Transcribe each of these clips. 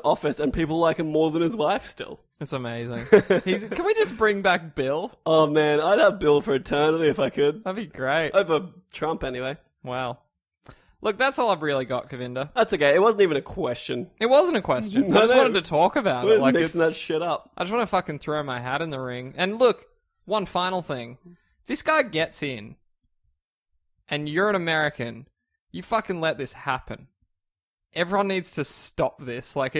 office and people like him more than his wife still. It's amazing. Can we just bring back Bill? Oh man, I'd have Bill for eternity if I could. That'd be great. Over Trump anyway. Wow. Look, that's all I've really got, Kavinda. That's okay. It wasn't even a question. It wasn't a question. I just wanted to talk about it. We're mixing that shit up. I just want to fucking throw my hat in the ring. And look, one final thing. This guy gets in, and you're an American. You fucking let this happen. Everyone needs to stop this. So many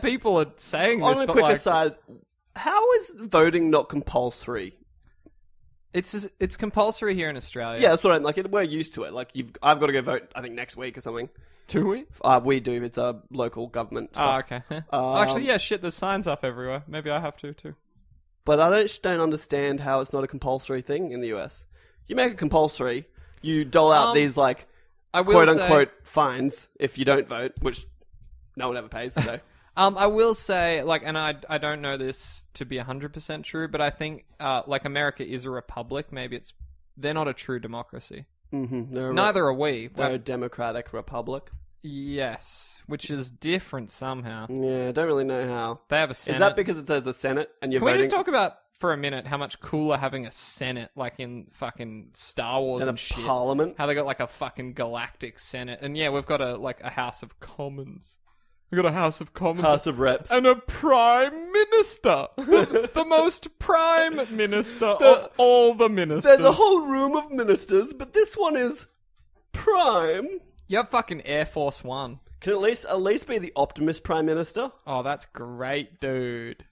people are saying this. On a quick aside, how is voting not compulsory? It's compulsory here in Australia. Yeah, that's what I'm like. We're used to it. Like I've got to go vote. I think next week or something. Do we? We do. It's a local government stuff. Oh, okay. Actually, yeah, shit. There's signs up everywhere. Maybe I have to too. But I just don't understand how it's not a compulsory thing in the US. You make it compulsory. You dole out these quote unquote fines if you don't vote, which no one ever pays. So. I will say, and I don't know this to be 100% true, but I think, America is a republic. Maybe they're not a true democracy. Mm-hmm. Neither are we. They're a democratic republic. Yes, which is different somehow. Yeah, I don't really know how. They have a Senate. Is that because it says a Senate and you're voting? Can we just talk about, for a minute, how much cooler having a Senate, like in fucking Star Wars and shit. Parliament? How they got, a fucking galactic Senate. And yeah, we've got a House of Commons. We've got a House of Commons. House of Reps. And a Prime Minister. The most Prime Minister of all the ministers. There's a whole room of ministers, but this one is Prime. You have fucking Air Force One. Can at least be the Optimus Prime Minister? Oh, that's great, dude.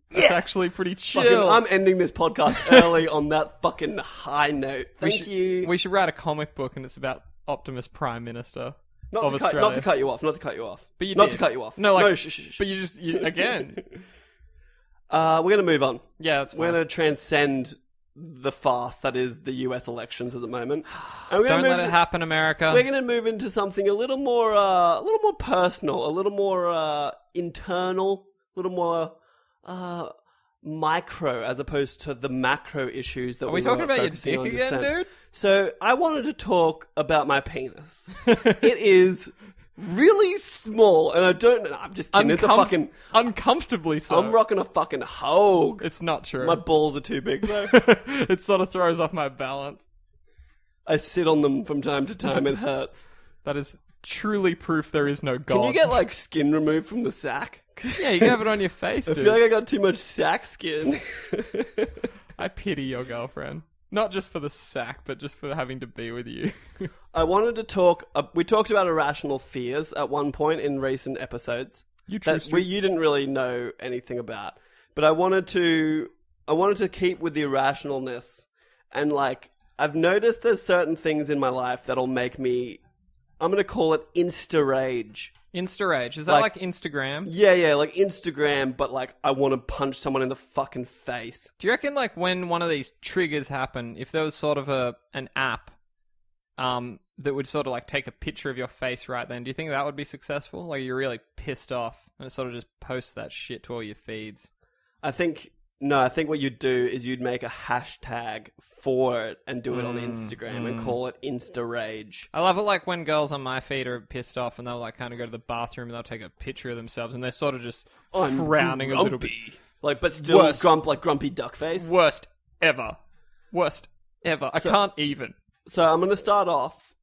That's actually pretty chill. I'm ending this podcast early on that fucking high note. Thank you. We should write a comic book and it's about Optimus Prime Minister. Not to cut you off. But you not did. To cut you off. No, shh. But again. We're going to move on. Yeah, that's fine. We're going to transcend the farce that is the US elections at the moment. And don't let it happen, America. We're going to move into something a little more personal, a little more internal, a little more micro as opposed to the macro issues that Are we talking about your dick again, dude? So I wanted to talk about my penis. It is really small, and I'm just kidding. It's a fucking uncomfortably so. I'm rocking a fucking hogue. It's not true. My balls are too big though. It sort of throws off my balance. I sit on them from time to time. It hurts. That is truly proof there is no God. Can you get skin removed from the sack? Yeah, you can have it on your face, dude. I feel like I got too much sack skin. I pity your girlfriend. Not just for the sack, but just for having to be with you. I wanted to talk... we talked about irrational fears at one point in recent episodes. You didn't really know anything about. But I wanted to keep with the irrationalness. And I've noticed there's certain things in my life that'll make me... I'm going to call it insta-rage. Insta-rage? Is that like Instagram? Yeah, like Instagram, but I want to punch someone in the fucking face. Do you reckon when one of these triggers happen, if there was sort of an app that would sort of take a picture of your face right then, do you think that would be successful? You're really pissed off and it sort of just posts that shit to all your feeds? I think what you'd do is you'd make a hashtag for it and do it on Instagram and call it Insta-Rage. I love it when girls on my feed are pissed off and they'll kind of go to the bathroom and they'll take a picture of themselves and they're sort of just frowning a little bit. But still grumpy duck face. Worst ever. I can't even. So I'm going to start off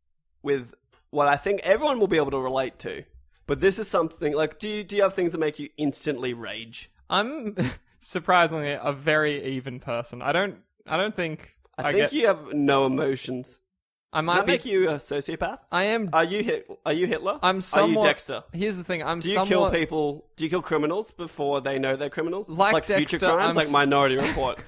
with what I think everyone will be able to relate to. But this is something, do you have things that make you instantly rage? I'm... surprisingly, a very even person. I don't think you have no emotions. I might Does that make you a sociopath? I am. Are you Hitler? I'm somewhat. Are you Dexter? Here's the thing. Do you kill people? Do you kill criminals before they know they're criminals? Like Dexter, future crimes, Minority Report.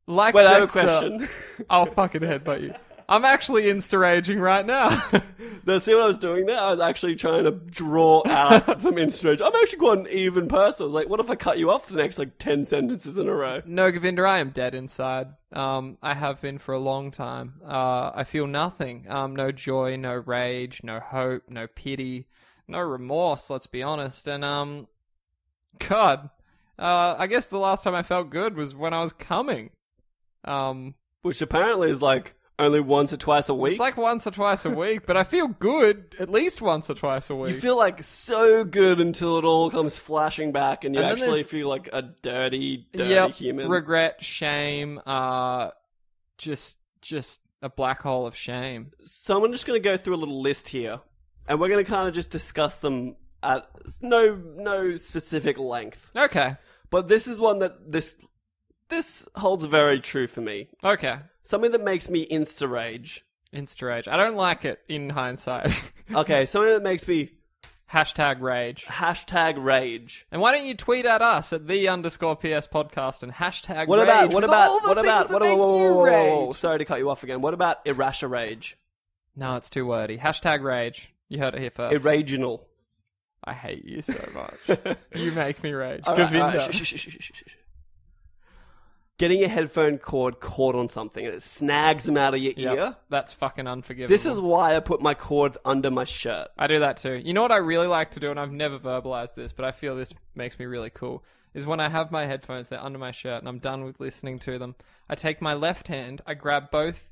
Wait, Dexter, I have a question. I'll fucking headbutt you. I'm actually insta-raging right now. See what I was doing there? I was actually trying to draw out some insta-rage. I'm actually quite an even person. I was what if I cut you off the next 10 sentences in a row? No, Govinda, I am dead inside. I have been for a long time. I feel nothing. No joy, no rage, no hope, no pity, no remorse, let's be honest. And, God, I guess the last time I felt good was when I was coming. Which apparently is only once or twice a week. It's like once or twice a week, but I feel good at least once or twice a week. You feel like so good until it all comes flashing back and you And then actually there's- feel like a dirty human. Regret, shame, just a black hole of shame. So I'm just going to go through a little list here, and we're going to kind of just discuss them at no specific length. Okay. But this is one that this holds very true for me. Okay. Something that makes me insta-rage. Insta-rage. I don't like it in hindsight. Okay, something that makes me... Hashtag rage. Hashtag rage. And why don't you tweet at us at _PS podcast and hashtag What rage? about Whoa. Sorry to cut you off again. What about irrational rage? No, it's too wordy. Hashtag rage. You heard it here first. Irrational. I hate you so much. You make me rage. All right, Govinda. shh. Getting your headphone cord caught on something and it snags them out of your ear. That's fucking unforgivable. This is why I put my cord under my shirt. I do that too. You know what I really like to do, and I've never verbalized this, but I feel this makes me really cool, is when I have my headphones, they're under my shirt, and I'm done with listening to them, I take my left hand, I grab both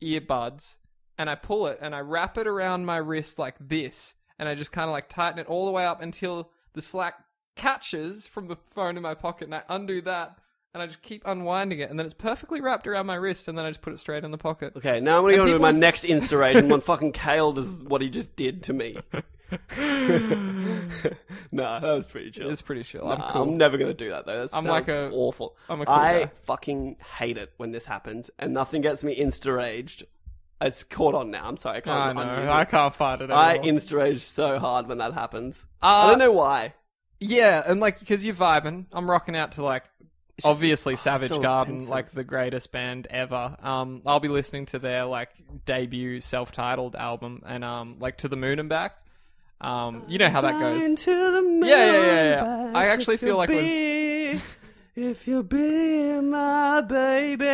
earbuds, and I pull it, and I wrap it around my wrist like this, and I just kind of like tighten it all the way up until the slack catches from the phone in my pocket, and I undo that, and I just keep unwinding it, and then it's perfectly wrapped around my wrist, and then I just put it straight in the pocket. Okay, now I'm going to go to my next inspiration when fucking Kale does what he just did to me. Nah, that was pretty chill. It's pretty chill. Nah, I'm cool. I'm never going to do that, though. That I'm sounds like awful. I'm a cool I guy. fucking hate it when this happens, and nothing gets me insta-raged. It's caught on now. I'm sorry. I can't I know. unmute it. I can't fight it I anymore. insta-rage so hard when that happens. I don't know why. Yeah, and like, because you're vibing, I'm rocking out to like, obviously Savage so Garden, offensive. like the greatest band ever. I'll be listening to their like debut self-titled album and like To the Moon and Back. You know how that goes. To the moon Yeah. I actually if feel like if you be my baby,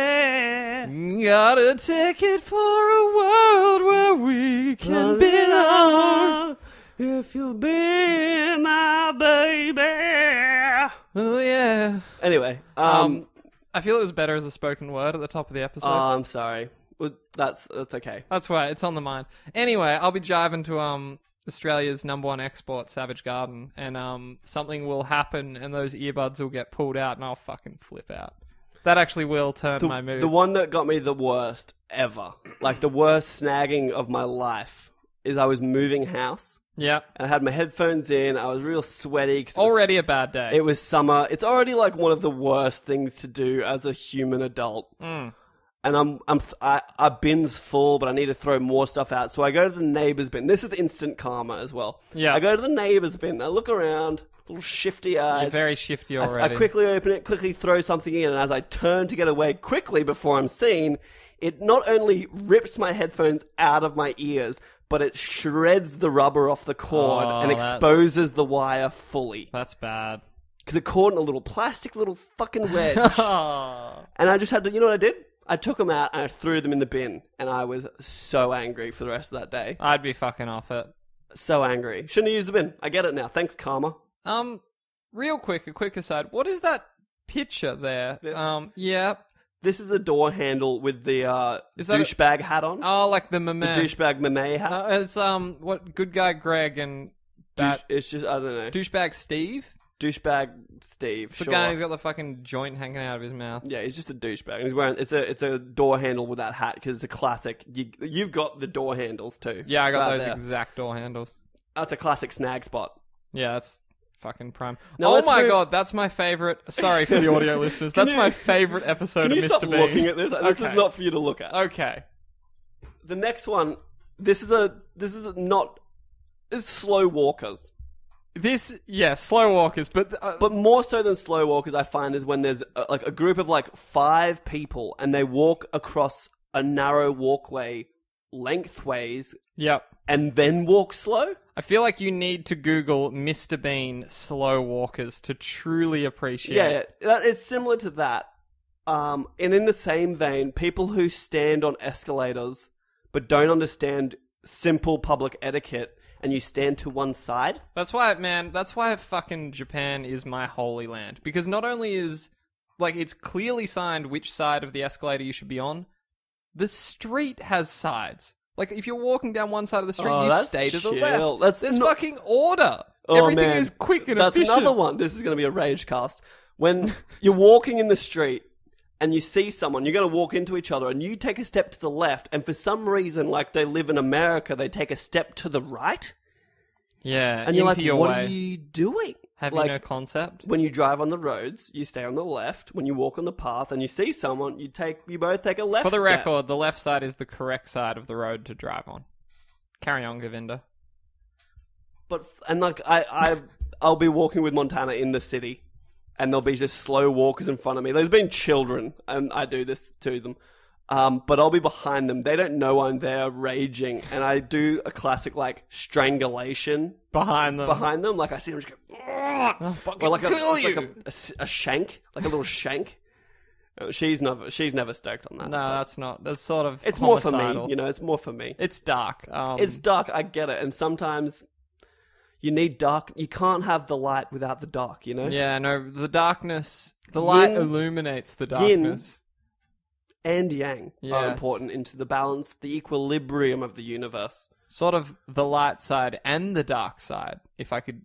got a ticket for a world where we can belong. If you be my baby. Oh yeah. Anyway, I feel it was better as a spoken word at the top of the episode. I'm sorry. Well, that's okay. That's why it's on the mind. Anyway, I'll be jiving to Australia's #1 export, Savage Garden, and something will happen, and those earbuds will get pulled out, and I'll fucking flip out. That actually will turn my mood. The one that got me the worst ever, like the worst snagging of my life, is I was moving house. Yeah. And I had my headphones in. I was real sweaty. Already a bad day. It was summer. It's already like one of the worst things to do as a human adult. And our bin's full, but I need to throw more stuff out. So I go to the neighbor's bin. This is instant karma as well. Yeah. I go to the neighbor's bin. I look around, little shifty eyes. You're very shifty I already. quickly open it, quickly throw something in, and as I turn to get away quickly before I'm seen, it not only rips my headphones out of my ears, but it shreds the rubber off the cord and exposes the wire fully. That's bad. Because it caught in a little plastic little fucking wedge. And I just had to, you know what I did? I took them out and I threw them in the bin. And I was so angry for the rest of that day. I'd be fucking off it. So angry. Shouldn't have used the bin. I get it now. Thanks, karma. Real quick, a quick aside. What is that picture there? This? Yeah. This is a door handle with the Is that douchebag hat on. Oh, like the meme. The douchebag meme hat. It's what good guy Greg and that It's just, I don't know. douchebag Steve. Douchebag Steve. The guy who's got the fucking joint hanging out of his mouth. Yeah, he's just a douchebag. And he's wearing it's a door handle with that hat because it's a classic. You've got the door handles too. Yeah, I got right those there. exact door handles. That's a classic snag spot. Yeah, that's fucking prime. Now Oh let's my move- god, that's my favorite. Sorry for the audio listeners. That's my favorite episode Can of you Mr. stop Bean. looking at this? This Okay. is not for you to look at. Okay. The next one. This is slow walkers. Slow walkers, But more so than slow walkers, I find is when there's a group of like 5 people and they walk across a narrow walkway lengthways yep. and then walk slow. I feel like you need to Google Mr. Bean slow walkers to truly appreciate. Yeah, it's similar to that. And in the same vein, people who stand on escalators but don't understand simple public etiquette and you stand to one side. That's why fucking Japan is my holy land. Because not only is, like, it's clearly signed which side of the escalator you should be on, The street has sides. Like, if you're walking down one side of the street, you that's stay to the chill. left. There's fucking order. Everything is quick and efficient. That's another one. This is going to be a rage cast. When you're walking in the street and you see someone, you're going to walk into each other and you take a step to the left, and for some reason, like they live in America, they take a step to the right. Yeah, and you're like, what way. are you doing? Have you no concept? When you drive on the roads, you stay on the left. When you walk on the path and you see someone, you both take a left For the step. record, the left side is the correct side of the road to drive on. Carry on, Govinda. I'll be walking with Montana in the city, and there'll be just slow walkers in front of me. There's been children, and I do this to them. But I'll be behind them. They don't know I'm there raging, and I do a classic like strangulation behind them. Like I see them just go, or like a shank, like a little shank. She's never stoked on that. No, that's not. That's sort of. It's homicidal. more for me. You know, it's more for me. It's dark. It's dark. I get it, and sometimes you need dark. You can't have the light without the dark. You know. Yeah. No. The darkness. The light illuminates the darkness. Yin and yang are important into the balance, the equilibrium of the universe. Sort of the light side and the dark side, if I could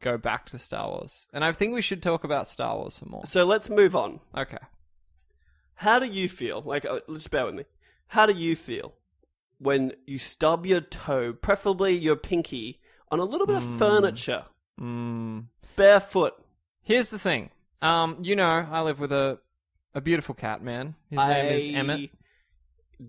go back to Star Wars. And I think we should talk about Star Wars some more. So let's move on. Okay. How do you feel? Just bear with me. How do you feel when you stub your toe, preferably your pinky, on a little bit of furniture? Barefoot. Here's the thing. I live with a beautiful cat, man. His name is Emmett.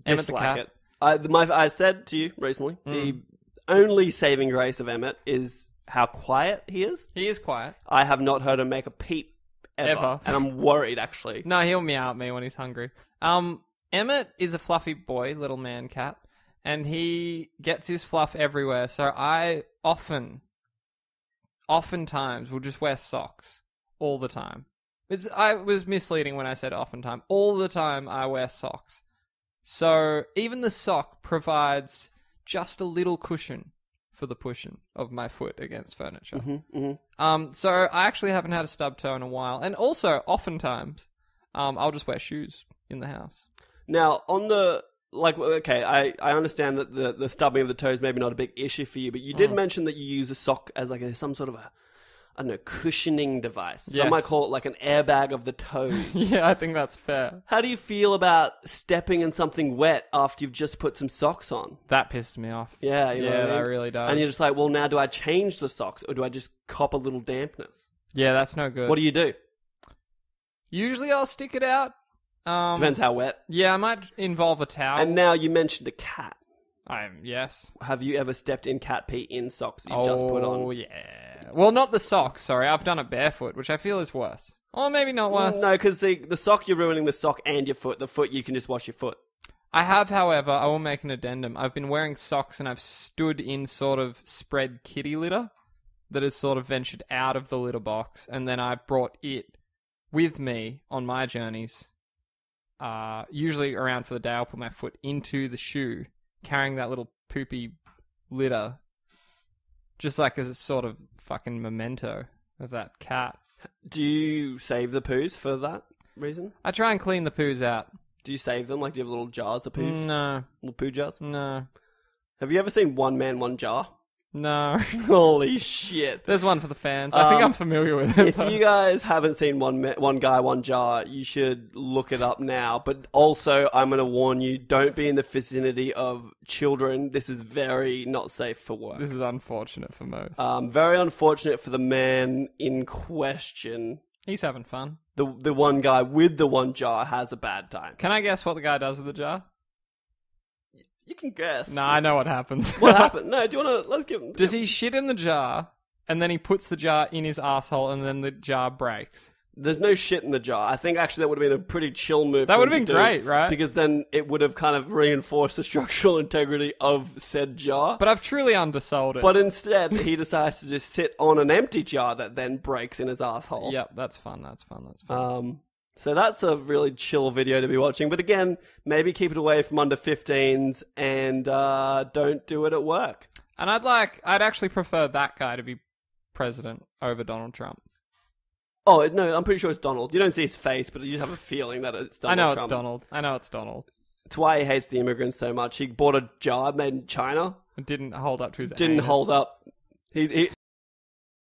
Emmett the cat. It. I said to you recently, the only saving grace of Emmett is how quiet he is. He is quiet. I have not heard him make a peep ever. And I'm worried, actually. No, he'll meow at me when he's hungry. Emmett is a fluffy boy, little man cat, and he gets his fluff everywhere. So I oftentimes will just wear socks all the time. I was misleading when I said oftentimes. All the time I wear socks. So even the sock provides just a little cushion for the pushing of my foot against furniture. So I actually haven't had a stub toe in a while. And also, oftentimes, I'll just wear shoes in the house. Now, on the... I understand that the stubbing of the toe is maybe not a big issue for you, but you did mention that you use a sock as some sort of cushioning device. Yes. Some might call it like an airbag of the toes. Yeah, I think that's fair. How do you feel about stepping in something wet after you've just put some socks on? That pisses me off. Yeah, you know what I mean? That really does. And you're just like, well, now do I change the socks or do I just cop a little dampness? Yeah, that's no good. What do you do? Usually I'll stick it out. Depends how wet. Yeah, I might involve a towel. And now you mentioned a cat. Yes. Have you ever stepped in cat pee in socks you just put on? Oh, yeah. Well, not the socks, sorry. I've done it barefoot, which I feel is worse. Or maybe not worse. No, because the sock, you're ruining the sock and your foot. The foot, you can just wash your foot. I have, however, I will make an addendum. I've been wearing socks and I've stood in sort of spread kitty litter that has sort of ventured out of the litter box, and then I brought it with me on my journeys. Usually around for the day, I'll put my foot into the shoe, carrying that little poopy litter, just like as a sort of fucking memento of that cat. Do you save the poos for that reason? I try and clean the poos out. Do you save them? Like, do you have little jars of poos? No. Little poo jars? No. Have you ever seen One Man, One Jar? No. Holy shit. There's one for the fans. I think I'm familiar with it. If you guys haven't seen One Guy, One Jar, you should look it up now. But also, I'm going to warn you, don't be in the vicinity of children. This is very not safe for work. This is unfortunate for most. Very unfortunate for the man in question. He's having fun. The one guy with the one jar has a bad time. Can I guess what the guy does with the jar? You can guess. No, I know what happens. What happened? No, do you want to... Let's give him... Does he shit in the jar, and then he puts the jar in his asshole, and then the jar breaks? There's no shit in the jar. I think actually that would have been a pretty chill move. That would have been great, right? Because then it would have kind of reinforced the structural integrity of said jar. But I've truly undersold it. But instead, he decides to just sit on an empty jar that then breaks in his asshole. Yep, that's fun. So that's a really chill video to be watching. But again, maybe keep it away from under 15s and don't do it at work. And I'd actually prefer that guy to be president over Donald Trump. Oh, no, I'm pretty sure it's Donald. You don't see his face, but you just have a feeling that it's Donald Trump. I know it's Donald. It's why he hates the immigrants so much. He bought a job made in China. It didn't hold up to his Didn't anus. hold up. He